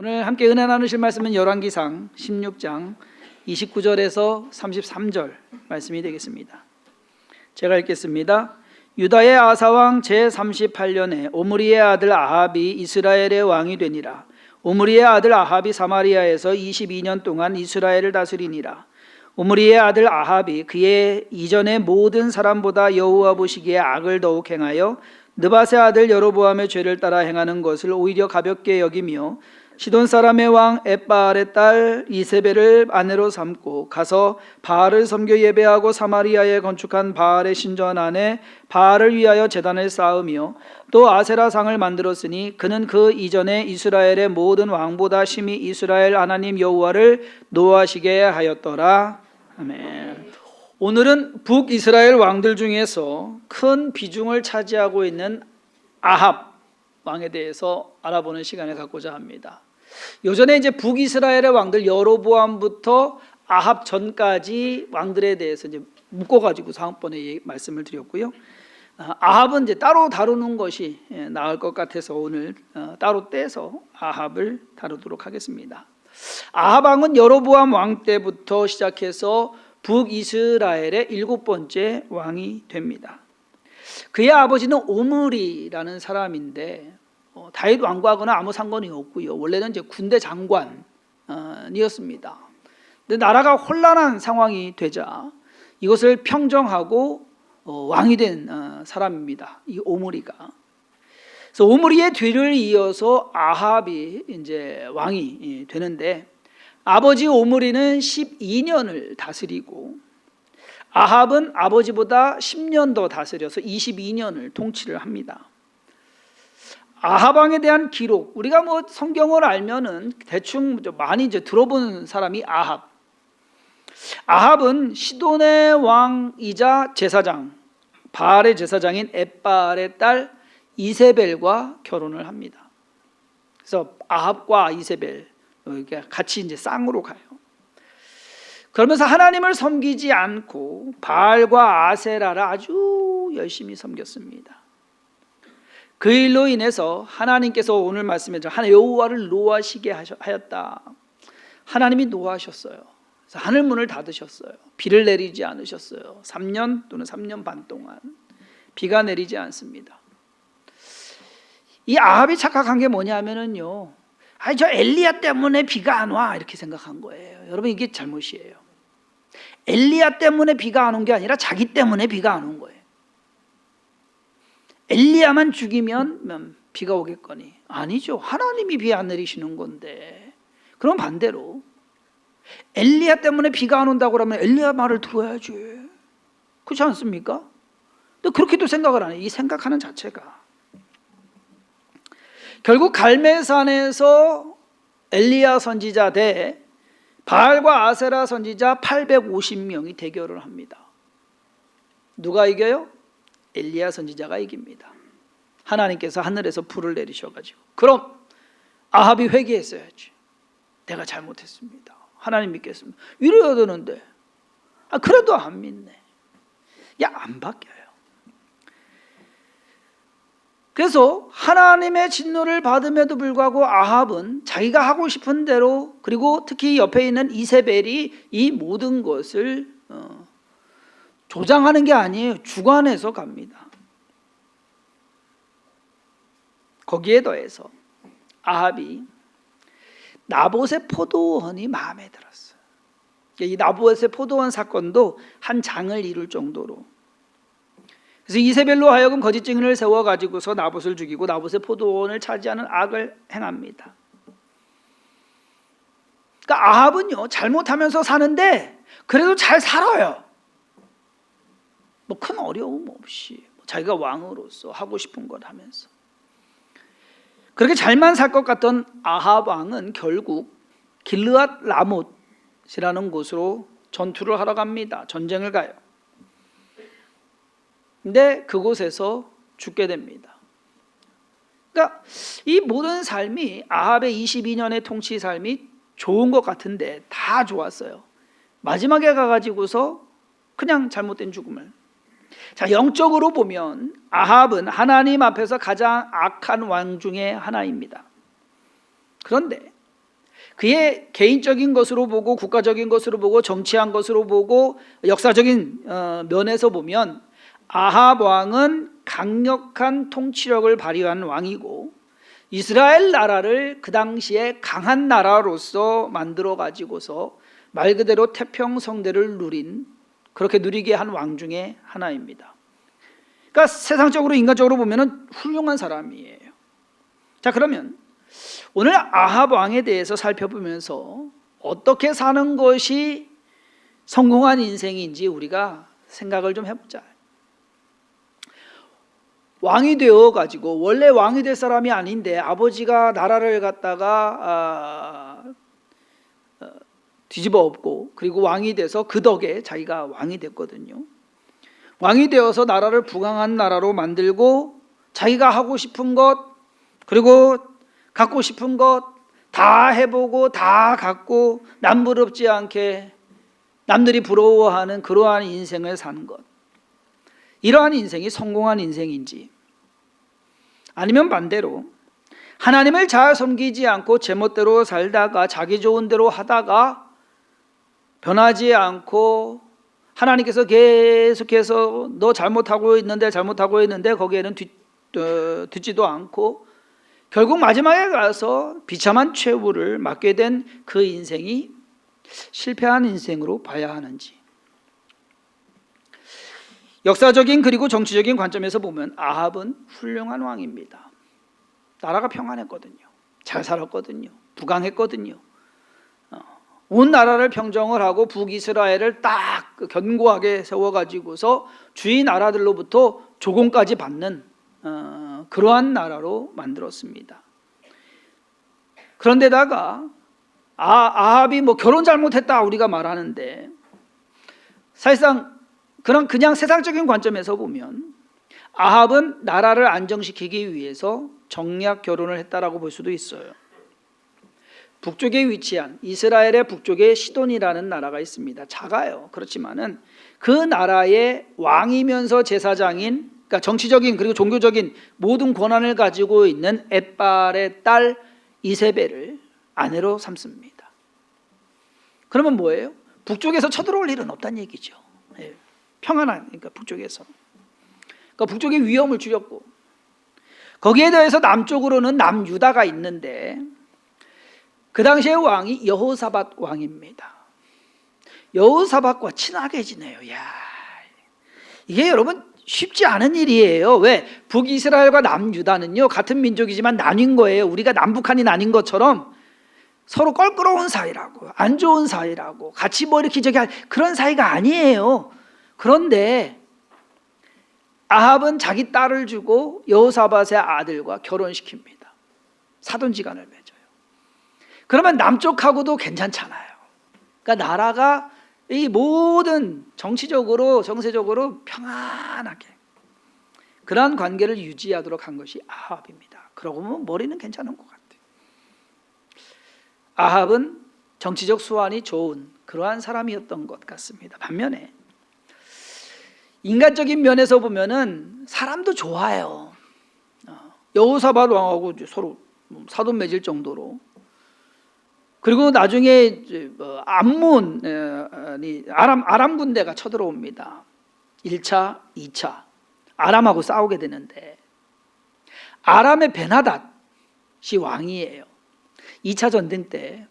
오늘 함께 은혜 나누실 말씀은 열왕기상 16장 29절에서 33절 말씀이 되겠습니다. 제가 읽겠습니다. 유다의 아사왕 제38년에 오므리의 아들 아합이 이스라엘의 왕이 되니라. 오므리의 아들 아합이 사마리아에서 22년 동안 이스라엘을 다스리니라. 오므리의 아들 아합이 그의 이전의 모든 사람보다 여호와 보시기에 악을 더욱 행하여 느밧의 아들 여로보암의 죄를 따라 행하는 것을 오히려 가볍게 여기며 시돈 사람의 왕 엣바알의 딸 이세벨을 아내로 삼고 가서 바알을 섬겨 예배하고 사마리아에 건축한 바알의 신전 안에 바알을 위하여 제단을 쌓으며 또 아세라상을 만들었으니 그는 그 이전에 이스라엘의 모든 왕보다 심히 이스라엘 하나님 여호와를 노하시게 하였더라. 아멘. 오늘은 북이스라엘 왕들 중에서 큰 비중을 차지하고 있는 아합 왕에 대해서 알아보는 시간을 갖고자 합니다. 요전에 이제 북이스라엘의 왕들 여로보암부터 아합 전까지 왕들에 대해서 이제 묶어가지고 다음번에 말씀을 드렸고요. 아합은 이제 따로 다루는 것이 나을 것 같아서 오늘 따로 떼서 아합을 다루도록 하겠습니다. 아합 왕은 여로보암 왕 때부터 시작해서 북이스라엘의 7번째 왕이 됩니다. 그의 아버지는 오므리라는 사람인데 다윗 왕과는 아무 상관이 없고요. 원래는 이제 군대 장관이었습니다. 근데 나라가 혼란한 상황이 되자 이것을 평정하고 왕이 된 사람입니다. 이 오므리가. 그래서 오므리의 뒤를 이어서 아합이 이제 왕이 되는데 아버지 오므리는 12년을 다스리고 아합은 아버지보다 10년 더 다스려서 22년을 통치를 합니다. 아합 왕에 대한 기록, 우리가 뭐 성경을 알면은 대충 많이 이제 들어본 사람이 아합. 아합은 시돈의 왕이자 제사장, 바알의 제사장인 엣바알의 딸 이세벨과 결혼을 합니다. 그래서 아합과 이세벨 같이 이제 쌍으로 가요. 그러면서 하나님을 섬기지 않고 바알과 아세라를 아주 열심히 섬겼습니다. 그 일로 인해서 하나님께서 오늘 말씀에 여호와를 노하시게 하였다. 하나님이 노하셨어요. 그래서 하늘 문을 닫으셨어요. 비를 내리지 않으셨어요. 3년 또는 3년 반 동안 비가 내리지 않습니다. 이 아합이 착각한 게 뭐냐면은요, 저 엘리야 때문에 비가 안 와 이렇게 생각한 거예요. 여러분, 이게 잘못이에요. 엘리야 때문에 비가 안 온 게 아니라 자기 때문에 비가 안 온 거예요. 엘리야만 죽이면 비가 오겠거니. 아니죠. 하나님이 비 안 내리시는 건데. 그럼 반대로 엘리야 때문에 비가 안 온다고 하면 엘리야 말을 들어야지. 그렇지 않습니까? 근데 그렇게도 생각을 안 해요. 이 생각하는 자체가. 결국 갈멜산에서 엘리야 선지자 대 바알과 아세라 선지자 850명이 대결을 합니다. 누가 이겨요? 엘리야 선지자가 이깁니다. 하나님께서 하늘에서 불을 내리셔가지고, 그럼 아합이 회개했어야지. 내가 잘못했습니다. 하나님 믿겠습니다. 이래야 되는데 그래도 안 믿네. 안 바뀌어요. 그래서 하나님의 진노를 받음에도 불구하고 아합은 자기가 하고 싶은 대로, 그리고 특히 옆에 있는 이세벨이 이 모든 것을 조장하는 게 아니에요. 주관해서 갑니다. 거기에 더해서 아합이 나봇의 포도원이 마음에 들었어요. 이 나봇의 포도원 사건도 한 장을 이룰 정도로. 그래서 이세벨로 하여금 거짓 증인을 세워가지고서 나봇을 죽이고 나봇의 포도원을 차지하는 악을 행합니다. 그러니까 아합은요, 잘못하면서 사는데 그래도 잘 살아요. 뭐 큰 어려움 없이 자기가 왕으로서 하고 싶은 것 하면서 그렇게 잘만 살 것 같던 아합 왕은 결국 길르앗 라못이라는 곳으로 전투를 하러 갑니다. 전쟁을 가요. 근데 그곳에서 죽게 됩니다. 그러니까 이 모든 삶이, 아합의 22년의 통치 삶이 좋은 것 같은데 다 좋았어요. 마지막에 가가지고서 그냥 잘못된 죽음을. 자, 영적으로 보면 아합은 하나님 앞에서 가장 악한 왕 중에 하나입니다. 그런데 그의 개인적인 것으로 보고 국가적인 것으로 보고 정치한 것으로 보고 역사적인 면에서 보면 아합 왕은 강력한 통치력을 발휘한 왕이고 이스라엘 나라를 그 당시에 강한 나라로서 만들어 가지고서 말 그대로 태평성대를 그렇게 누리게 한 왕 중에 하나입니다. 그러니까 세상적으로 인간적으로 보면은 훌륭한 사람이에요. 자, 그러면 오늘 아합 왕에 대해서 살펴보면서 어떻게 사는 것이 성공한 인생인지 우리가 생각을 좀 해보자. 왕이 되어 가지고 원래 왕이 될 사람이 아닌데 아버지가 나라를 갖다가 뒤집어 엎고 그리고 왕이 돼서 그 덕에 자기가 왕이 됐거든요. 왕이 되어서 나라를 부강한 나라로 만들고 자기가 하고 싶은 것 그리고 갖고 싶은 것 다 해보고 다 갖고 남부럽지 않게 남들이 부러워하는 그러한 인생을 사는 것, 이러한 인생이 성공한 인생인지, 아니면 반대로 하나님을 잘 섬기지 않고 제멋대로 살다가 자기 좋은 대로 하다가 변하지 않고 하나님께서 계속해서 너 잘못하고 있는데 거기에는 듣지도 않고 결국 마지막에 가서 비참한 최후를 맞게 된 그 인생이 실패한 인생으로 봐야 하는지. 역사적인 그리고 정치적인 관점에서 보면 아합은 훌륭한 왕입니다. 나라가 평안했거든요. 잘 살았거든요. 부강했거든요. 온 나라를 평정을 하고 북이스라엘을 딱 견고하게 세워가지고서 주위 나라들로부터 조공까지 받는 그러한 나라로 만들었습니다. 그런데다가 아합이 뭐 결혼 잘못했다 우리가 말하는데 사실상 그냥 세상적인 관점에서 보면 아합은 나라를 안정시키기 위해서 정략 결혼을 했다라고 볼 수도 있어요. 북쪽에 위치한 이스라엘의 북쪽에 시돈이라는 나라가 있습니다. 작아요. 그렇지만은 그 나라의 왕이면서 제사장인, 그러니까 정치적인 그리고 종교적인 모든 권한을 가지고 있는 엣발의 딸 이세벨을 아내로 삼습니다. 그러면 뭐예요? 북쪽에서 쳐들어올 일은 없다는 얘기죠. 평안하니까 북쪽에서. 그러니까 북쪽의 위험을 줄였고 거기에 대해서 남쪽으로는 남유다가 있는데 그 당시의 왕이 여호사밧 왕입니다. 여호사밧과 친하게 지내요. 야, 이게 여러분 쉽지 않은 일이에요. 왜? 북이스라엘과 남유다는요 같은 민족이지만 나뉜 거예요. 우리가 남북한이 나뉜 것처럼 서로 껄끄러운 사이라고, 안 좋은 사이라고, 같이 뭐 이렇게 저기 그런 사이가 아니에요. 그런데 아합은 자기 딸을 주고 여호사밧의 아들과 결혼시킵니다. 사돈지간을 맺어요. 그러면 남쪽하고도 괜찮잖아요. 그러니까 나라가 이 모든 정치적으로 정세적으로 평안하게 그러한 관계를 유지하도록 한 것이 아합입니다. 그러고 보면 머리는 괜찮은 것 같아요. 아합은 정치적 수완이 좋은 그러한 사람이었던 것 같습니다. 반면에 인간적인 면에서 보면은 사람도 좋아요. 여호사밧 왕하고 서로 사돈 맺을 정도로. 그리고 나중에 암몬이 아람 군대가 쳐들어옵니다. 1차, 2차 아람하고 싸우게 되는데 아람의 베나닷이 왕이에요. 2차 전쟁 때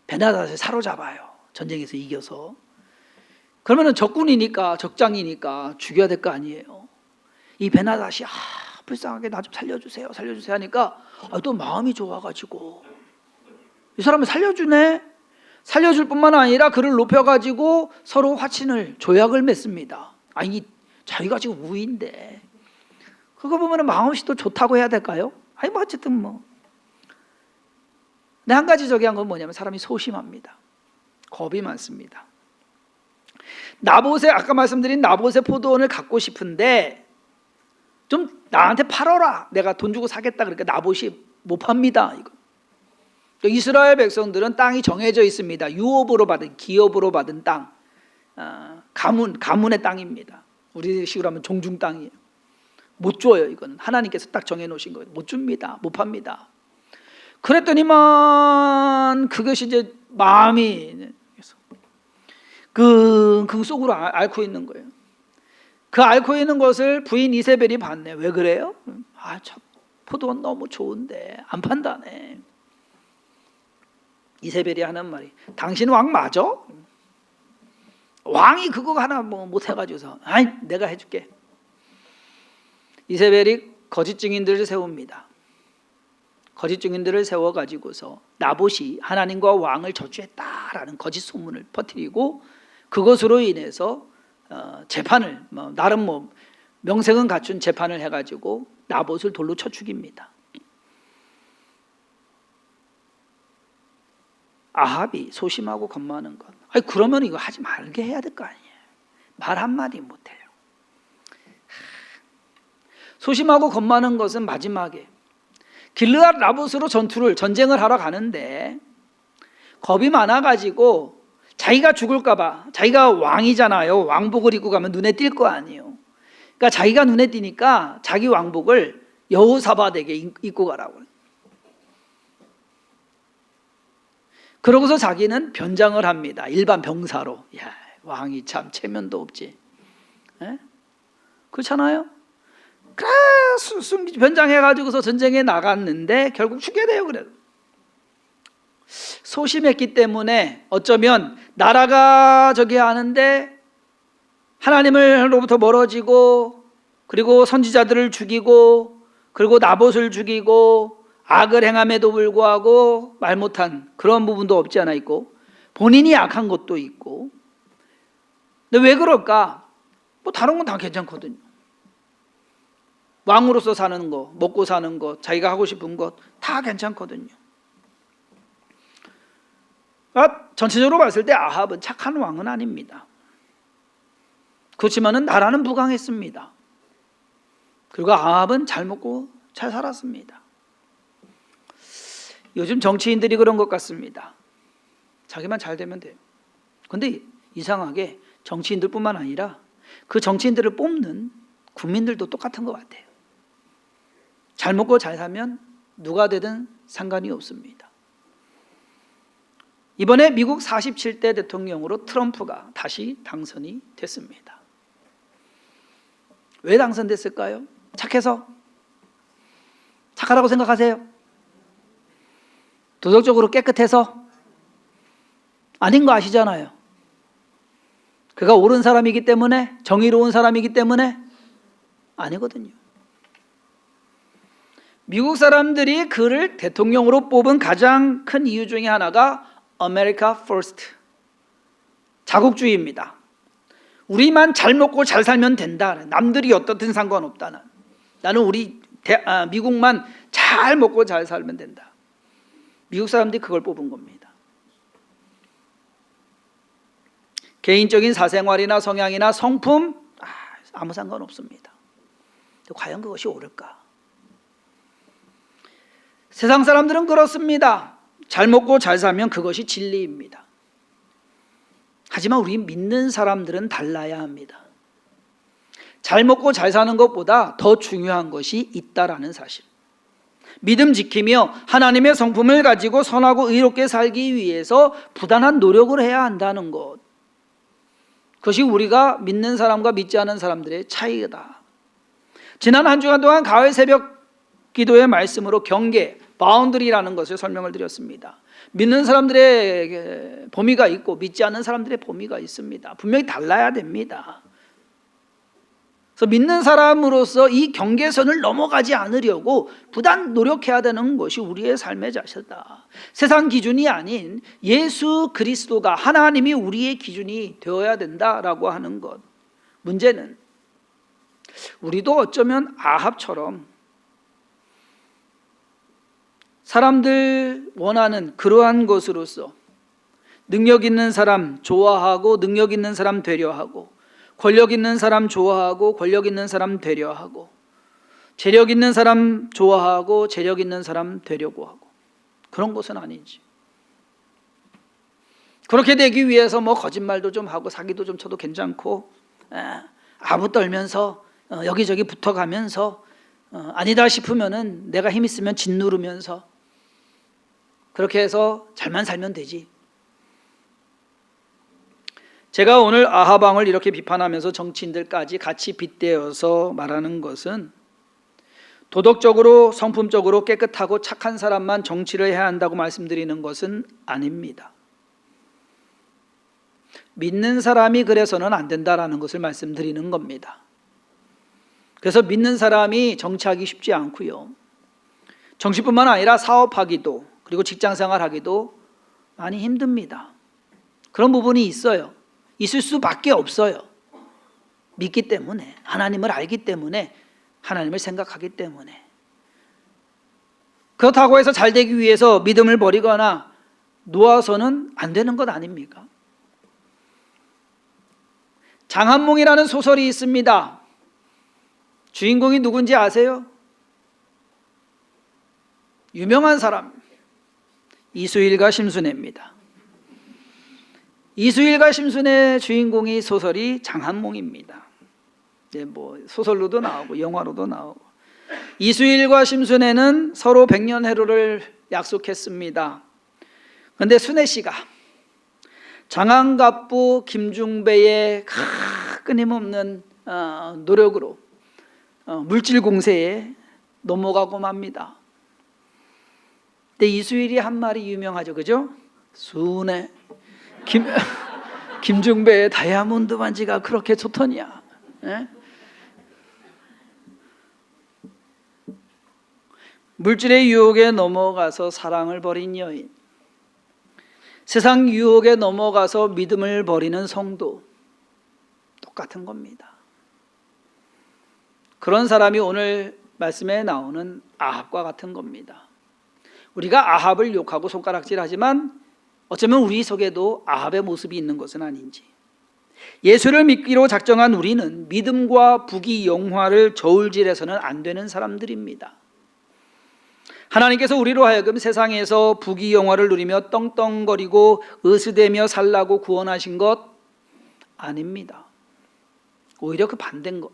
베나닷을 사로잡아요. 전쟁에서 이겨서. 그러면은 적군이니까 적장이니까 죽여야 될 거 아니에요. 이 베나닷이 불쌍하게 나 좀 살려주세요 하니까 또 마음이 좋아가지고 이 사람을 살려주네. 살려줄 뿐만 아니라 그를 높여가지고 서로 화친을 조약을 맺습니다. 아니 자기가 지금 우위인데 그거 보면은 마음이 또 좋다고 해야 될까요? 아니 뭐 어쨌든 뭐. 근데 한 가지 저기 한 건 뭐냐면 사람이 소심합니다. 겁이 많습니다. 나봇의 아까 말씀드린 나봇의 포도원을 갖고 싶은데 좀 나한테 팔아라. 내가 돈 주고 사겠다. 그러니까 나봇이 못 팝니다. 이거. 이스라엘 백성들은 땅이 정해져 있습니다. 유업으로 받은 기업으로 받은 땅, 가문의 땅입니다. 우리 식으로 하면 종중 땅이에요. 못 줘요. 이거는 하나님께서 딱 정해놓으신 거예요. 못 줍니다. 못 팝니다. 그랬더니만 하지만 그것이 이제 마음이 그 속으로 앓고 있는 거예요. 그 앓고 있는 것을 부인 이세벨이 봤네. 왜 그래요? 저 포도원 너무 좋은데 안 판다네. 이세벨이 하는 말이, 당신 왕 맞아? 왕이 그거 하나 못 해가지고서 내가 해줄게. 이세벨이 거짓 증인들을 세웁니다. 거짓 증인들을 세워가지고서 나봇이 하나님과 왕을 저주했다라는 거짓 소문을 퍼뜨리고, 그것으로 인해서 재판을 나름 명색은 갖춘 재판을 해가지고 나봇을 돌로 쳐 죽입니다. 아합이 소심하고 겁많은 것. 그러면 이거 하지 말게 해야 될 거 아니에요. 말 한마디 못해요. 소심하고 겁많은 것은 마지막에 길르앗 라봇으로 전쟁을 하러 가는데 겁이 많아가지고 자기가 죽을까 봐, 자기가 왕이잖아요. 왕복을 입고 가면 눈에 띌 거 아니에요. 그러니까 자기가 눈에 띄니까 자기 왕복을 여호사밧에게 입고 가라고. 그러고서 자기는 변장을 합니다. 일반 병사로. 왕이 참 체면도 없지. 그렇잖아요. 그래 변장해가지고서 전쟁에 나갔는데 결국 죽게 돼요. 그래. 소심했기 때문에 어쩌면 나라가 하는데 하나님으로부터 멀어지고, 그리고 선지자들을 죽이고, 그리고 나봇을 죽이고, 악을 행함에도 불구하고 말 못한 그런 부분도 없지 않아 있고, 본인이 악한 것도 있고. 근데 왜 그럴까? 다른 건 다 괜찮거든요. 왕으로서 사는 거, 먹고 사는 것, 자기가 하고 싶은 것 다 괜찮거든요. 전체적으로 봤을 때 아합은 착한 왕은 아닙니다. 그렇지만은 나라는 부강했습니다. 그리고 아합은 잘 먹고 잘 살았습니다. 요즘 정치인들이 그런 것 같습니다. 자기만 잘 되면 돼요. 근데 이상하게 정치인들뿐만 아니라 그 정치인들을 뽑는 국민들도 똑같은 것 같아요. 잘 먹고 잘 살면 누가 되든 상관이 없습니다. 이번에 미국 47대 대통령으로 트럼프가 다시 당선이 됐습니다. 왜 당선됐을까요? 착해서? 착하다고 생각하세요? 도덕적으로 깨끗해서? 아닌 거 아시잖아요. 그가 옳은 사람이기 때문에, 정의로운 사람이기 때문에? 아니거든요. 미국 사람들이 그를 대통령으로 뽑은 가장 큰 이유 중에 하나가 America First, 자국주의입니다. 우리만 잘 먹고 잘 살면 된다. 남들이 어떻든 상관없다. 나는 미국만 잘 먹고 잘 살면 된다. 미국 사람들이 그걸 뽑은 겁니다. 개인적인 사생활이나 성향이나 성품 아무 상관없습니다. 과연 그것이 옳을까? 세상 사람들은 그렇습니다. 잘 먹고 잘 살면 그것이 진리입니다. 하지만 우리 믿는 사람들은 달라야 합니다. 잘 먹고 잘 사는 것보다 더 중요한 것이 있다라는 사실. 믿음 지키며 하나님의 성품을 가지고 선하고 의롭게 살기 위해서 부단한 노력을 해야 한다는 것. 그것이 우리가 믿는 사람과 믿지 않은 사람들의 차이다. 지난 한 주간 동안 가을 새벽 기도의 말씀으로 경계, 바운드리라는 것을 설명을 드렸습니다. 믿는 사람들의 범위가 있고 믿지 않는 사람들의 범위가 있습니다. 분명히 달라야 됩니다. 그래서 믿는 사람으로서 이 경계선을 넘어가지 않으려고 부단 노력해야 되는 것이 우리의 삶의 자세다. 세상 기준이 아닌 예수 그리스도가, 하나님이 우리의 기준이 되어야 된다라고 하는 것. 문제는 우리도 어쩌면 아합처럼 사람들 원하는 그러한 것으로서 능력 있는 사람 좋아하고 능력 있는 사람 되려하고, 권력 있는 사람 좋아하고 권력 있는 사람 되려하고, 재력 있는 사람 좋아하고 재력 있는 사람 되려고 하고, 그런 것은 아니지. 그렇게 되기 위해서 거짓말도 좀 하고 사기도 좀 쳐도 괜찮고, 아부 떨면서 여기저기 붙어가면서 아니다 싶으면은 내가 힘 있으면 짓누르면서 그렇게 해서 잘만 살면 되지. 제가 오늘 아합 왕을 이렇게 비판하면서 정치인들까지 같이 빗대어서 말하는 것은 도덕적으로 성품적으로 깨끗하고 착한 사람만 정치를 해야 한다고 말씀드리는 것은 아닙니다. 믿는 사람이 그래서는 안 된다라는 것을 말씀드리는 겁니다. 그래서 믿는 사람이 정치하기 쉽지 않고요. 정치뿐만 아니라 사업하기도 그리고 직장생활하기도 많이 힘듭니다. 그런 부분이 있어요. 있을 수밖에 없어요. 믿기 때문에, 하나님을 알기 때문에, 하나님을 생각하기 때문에. 그렇다고 해서 잘 되기 위해서 믿음을 버리거나 놓아서는 안 되는 것 아닙니까? 장한몽이라는 소설이 있습니다. 주인공이 누군지 아세요? 유명한 사람, 이수일과 심순애입니다. 이수일과 심순애 주인공의 소설이 장한몽입니다. 소설로도 나오고 영화로도 나오고. 이수일과 심순애는 서로 백년해로를 약속했습니다. 그런데 순애 씨가 장안갑부 김중배의 끊임없는 노력으로 물질 공세에 넘어가고 맙니다. 근데 이수일이 한 말이 유명하죠, 그죠? 순애 김중배의 다이아몬드 반지가 그렇게 좋더냐? 예? 물질의 유혹에 넘어가서 사랑을 버린 여인, 세상 유혹에 넘어가서 믿음을 버리는 성도, 똑같은 겁니다. 그런 사람이 오늘 말씀에 나오는 아합과 같은 겁니다. 우리가 아합을 욕하고 손가락질하지만 어쩌면 우리 속에도 아합의 모습이 있는 것은 아닌지. 예수를 믿기로 작정한 우리는 믿음과 부귀 영화를 저울질해서는 안 되는 사람들입니다. 하나님께서 우리로 하여금 세상에서 부귀 영화를 누리며 떵떵거리고 으스대며 살라고 구원하신 것 아닙니다. 오히려 그 반대인 것.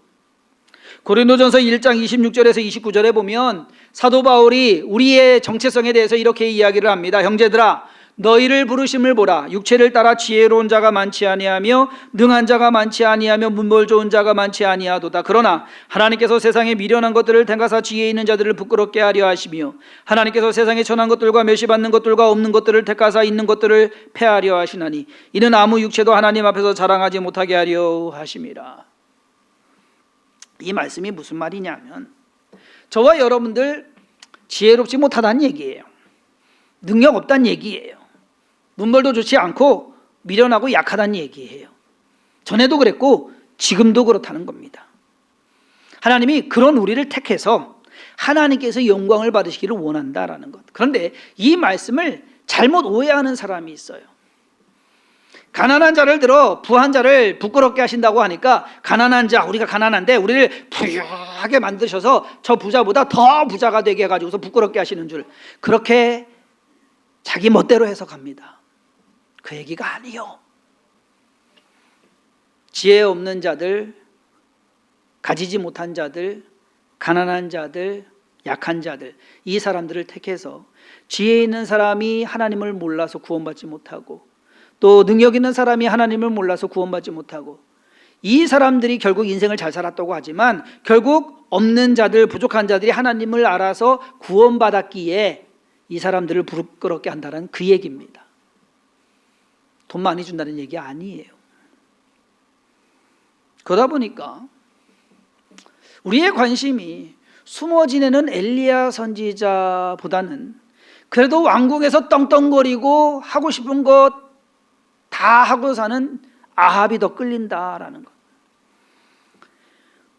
고린도전서 1장 26절에서 29절에 보면 사도 바울이 우리의 정체성에 대해서 이렇게 이야기를 합니다. 형제들아, 너희를 부르심을 보라. 육체를 따라 지혜로운 자가 많지 아니하며 능한 자가 많지 아니하며 문벌 좋은 자가 많지 아니하도다. 그러나 하나님께서 세상에 미련한 것들을 택하사 지혜 있는 자들을 부끄럽게 하려 하시며 하나님께서 세상에 천한 것들과 멸시받는 것들과 없는 것들을 택하사 있는 것들을 패하려 하시나니 이는 아무 육체도 하나님 앞에서 자랑하지 못하게 하려 하심이라. 이 말씀이 무슨 말이냐면 저와 여러분들 지혜롭지 못하다는 얘기예요. 능력 없다는 얘기예요. 문벌도 좋지 않고 미련하고 약하다는 얘기예요. 전에도 그랬고 지금도 그렇다는 겁니다. 하나님이 그런 우리를 택해서 하나님께서 영광을 받으시기를 원한다라는 것. 그런데 이 말씀을 잘못 오해하는 사람이 있어요. 가난한 자를 들어 부한 자를 부끄럽게 하신다고 하니까 가난한 자, 우리가 가난한데 우리를 부유하게 만드셔서 저 부자보다 더 부자가 되게 해가지고서 부끄럽게 하시는 줄, 그렇게 자기 멋대로 해석합니다. 그 얘기가 아니요. 지혜 없는 자들, 가지지 못한 자들, 가난한 자들, 약한 자들, 이 사람들을 택해서 지혜 있는 사람이 하나님을 몰라서 구원받지 못하고 또 능력 있는 사람이 하나님을 몰라서 구원받지 못하고 이 사람들이 결국 인생을 잘 살았다고 하지만 결국 없는 자들, 부족한 자들이 하나님을 알아서 구원받았기에 이 사람들을 부끄럽게 한다는 그 얘기입니다. 돈 많이 준다는 얘기 아니에요. 그러다 보니까 우리의 관심이 숨어 지내는 엘리야 선지자보다는 그래도 왕궁에서 떵떵거리고 하고 싶은 것 다 하고 사는 아합이 더 끌린다라는 것.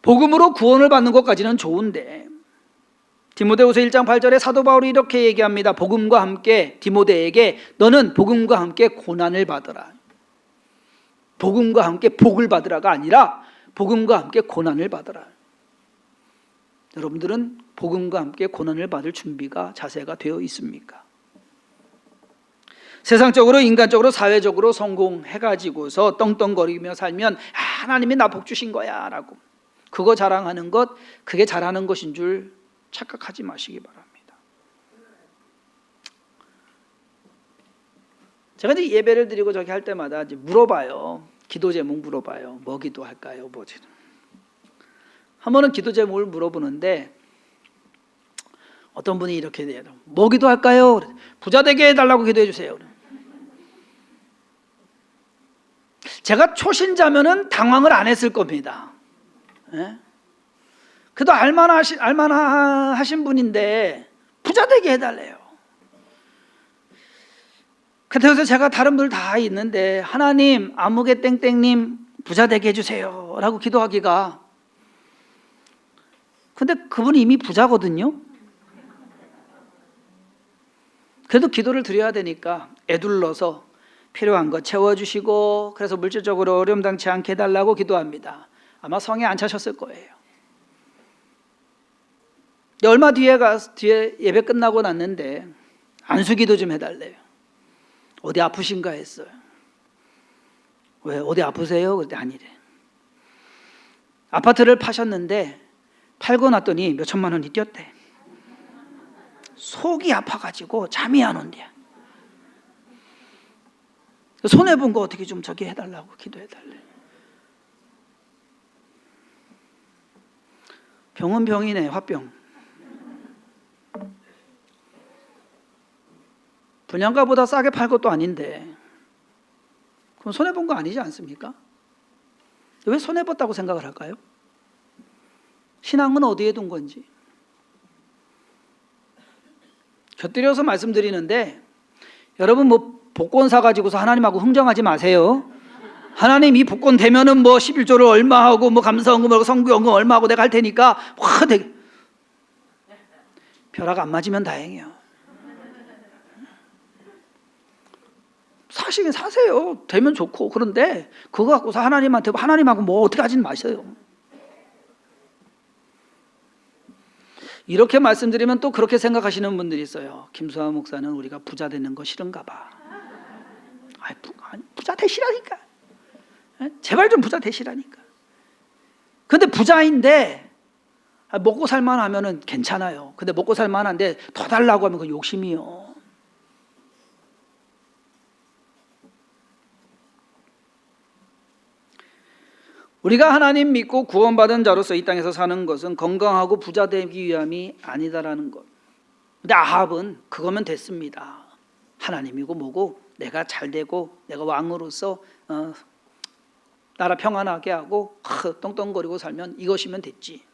복음으로 구원을 받는 것까지는 좋은데 디모데후서 1장 8절에 사도 바울이 이렇게 얘기합니다. 복음과 함께 디모데에게 너는 복음과 함께 고난을 받으라. 복음과 함께 복을 받으라가 아니라 복음과 함께 고난을 받으라. 여러분들은 복음과 함께 고난을 받을 준비가, 자세가 되어 있습니까? 세상적으로, 인간적으로, 사회적으로 성공해가지고서 떵떵거리며 살면 하나님이 나 복 주신 거야 라고 그거 자랑하는 것, 그게 잘하는 것인 줄 착각하지 마시기 바랍니다. 제가 이제 예배를 드리고 저기 할 때마다 이제 물어봐요. 기도 제목 물어봐요. 뭐 기도할까요? 뭐지? 한 번은 기도 제목을 물어보는데 어떤 분이 이렇게 돼요. 뭐 기도할까요? 부자 되게 해달라고 기도해 주세요. 제가 초신자면은 당황을 안 했을 겁니다. 예? 그래도 알만하신 분인데 부자 되게 해달래요. 그래서 제가 다른 분들 다 있는데 하나님 아무개 땡땡님 부자 되게 해주세요 라고 기도하기가, 근데 그분이 이미 부자거든요. 그래도 기도를 드려야 되니까 애둘러서 필요한 거 채워주시고, 그래서 물질적으로 어려움당치 않게 해달라고 기도합니다. 아마 성에 안 차셨을 거예요. 얼마 뒤에 예배 끝나고 났는데 안수기도 좀 해달래요. 어디 아프신가 했어요. 왜 어디 아프세요? 그랬더니 아니래. 아파트를 파셨는데 팔고 났더니 몇 천만 원이 뛰었대. 속이 아파가지고 잠이 안 온대. 손해본 거 어떻게 좀 저기 해달라고 기도해달래. 병은 병이네, 화병. 분양가보다 싸게 팔 것도 아닌데 그럼 손해본 거 아니지 않습니까? 왜 손해봤다고 생각을 할까요? 신앙은 어디에 둔 건지. 곁들여서 말씀드리는데 여러분 뭐 복권 사가지고서 하나님하고 흥정하지 마세요. 하나님 이 복권 되면은 뭐 11조를 얼마 하고 뭐 감사원금, 성구연금 얼마 하고 내가 할 테니까 와 되게 벼락 안 맞으면 다행이에요. 사시긴 사세요. 되면 좋고. 그런데 그거 갖고서 하나님하고 뭐 어떻게 하진 마세요. 이렇게 말씀드리면 또 그렇게 생각하시는 분들이 있어요. 김수아 목사는 우리가 부자 되는 거 싫은가 봐. 아니, 부자 되시라니까. 제발 좀 부자 되시라니까. 근데 부자인데 먹고 살만 하면은 괜찮아요. 근데 먹고 살만 한데 더 달라고 하면 그 욕심이요. 우리가 하나님 믿고 구원받은 자로서 이 땅에서 사는 것은 건강하고 부자 되기 위함이 아니다라는 것. 근데 아합은 그거면 됐습니다. 하나님이고 뭐고 내가 잘 되고 내가 왕으로서 나라 평안하게 하고 떵떵거리고 살면 이것이면 됐지.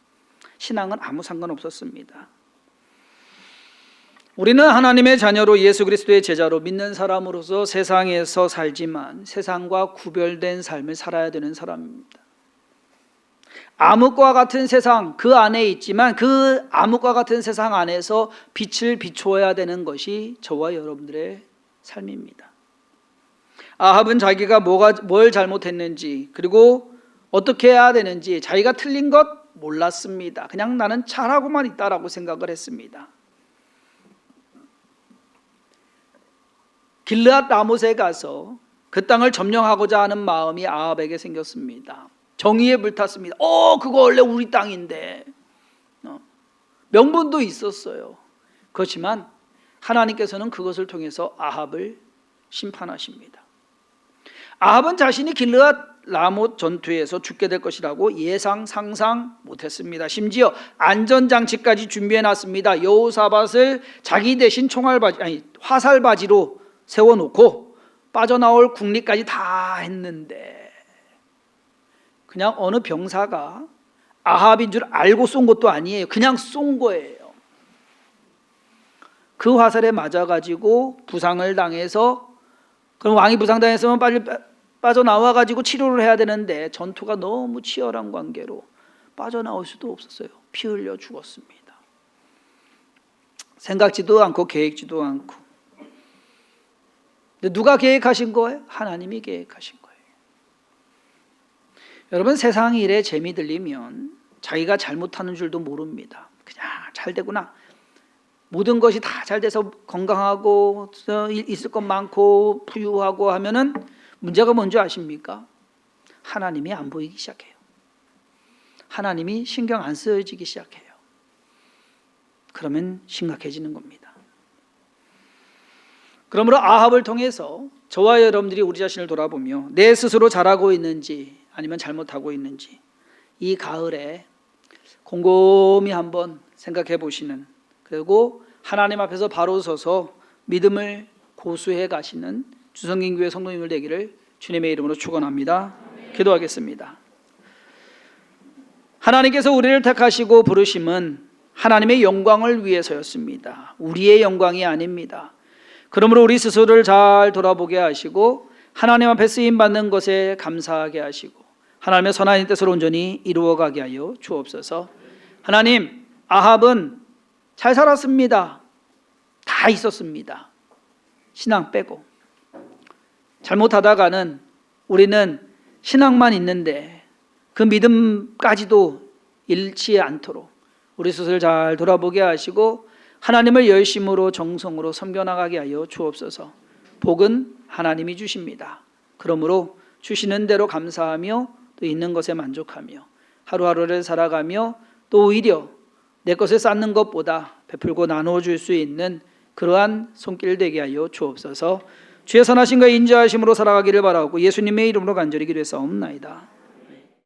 신앙은 아무 상관없었습니다. 우리는 하나님의 자녀로 예수 그리스도의 제자로 믿는 사람으로서 세상에서 살지만 세상과 구별된 삶을 살아야 되는 사람입니다. 암흑과 같은 세상 그 안에 있지만 그 암흑과 같은 세상 안에서 빛을 비추어야 되는 것이 저와 여러분들의 삶입니다. 아합은 자기가 뭘 잘못했는지 그리고 어떻게 해야 되는지 자기가 틀린 것 몰랐습니다. 그냥 나는 잘하고만 있다라고 생각을 했습니다. 길르앗 라못에 가서 그 땅을 점령하고자 하는 마음이 아합에게 생겼습니다. 정의에 불탔습니다. 그거 원래 우리 땅인데. 명분도 있었어요. 그렇지만 하나님께서는 그것을 통해서 아합을 심판하십니다. 아합은 자신이 길르앗 라못 전투에서 죽게 될 것이라고 예상 상상 못했습니다. 심지어 안전장치까지 준비해놨습니다. 여호사밧을 자기 대신 화살바지로 세워놓고 빠져나올 국리까지 다 했는데 그냥 어느 병사가 아합인 줄 알고 쏜 것도 아니에요. 그냥 쏜 거예요. 그 화살에 맞아가지고 부상을 당해서, 그럼 왕이 부상당했으면 빨리 빠져나와가지고 치료를 해야 되는데 전투가 너무 치열한 관계로 빠져나올 수도 없었어요. 피 흘려 죽었습니다. 생각지도 않고 계획지도 않고. 근데 누가 계획하신 거예요? 하나님이 계획하신 거예요. 여러분 세상 일에 재미 들리면 자기가 잘못하는 줄도 모릅니다. 그냥 잘 되구나. 모든 것이 다 잘 돼서 건강하고 있을 것 많고 부유하고 하면은 문제가 뭔지 아십니까? 하나님이 안 보이기 시작해요. 하나님이 신경 안 쓰여지기 시작해요. 그러면 심각해지는 겁니다. 그러므로 아합을 통해서 저와 여러분들이 우리 자신을 돌아보며 내 스스로 잘하고 있는지 아니면 잘못하고 있는지 이 가을에 곰곰이 한번 생각해 보시는, 그리고 하나님 앞에서 바로 서서 믿음을 고수해 가시는 주성긴교회 성도님들 되기를 주님의 이름으로 축원합니다. 기도하겠습니다. 하나님께서 우리를 택하시고 부르심은 하나님의 영광을 위해서였습니다. 우리의 영광이 아닙니다. 그러므로 우리 스스로를 잘 돌아보게 하시고 하나님 앞에 쓰임받는 것에 감사하게 하시고 하나님의 선한 뜻을 온전히 이루어가게 하여 주옵소서. 하나님, 아합은 잘 살았습니다. 다 있었습니다. 신앙 빼고. 잘못하다가는 우리는 신앙만 있는데 그 믿음까지도 잃지 않도록 우리 스스로를 잘 돌아보게 하시고 하나님을 열심으로 정성으로 섬겨나가게 하여 주옵소서. 복은 하나님이 주십니다. 그러므로 주시는 대로 감사하며 또 있는 것에 만족하며 하루하루를 살아가며 또 오히려 내 것을 쌓는 것보다 베풀고 나누어 줄 수 있는 그러한 손길 되게 하여 주옵소서. 주의 선하심과 인자하심으로 살아가기를 바라고 예수님의 이름으로 간절히 기도했사옵나이다.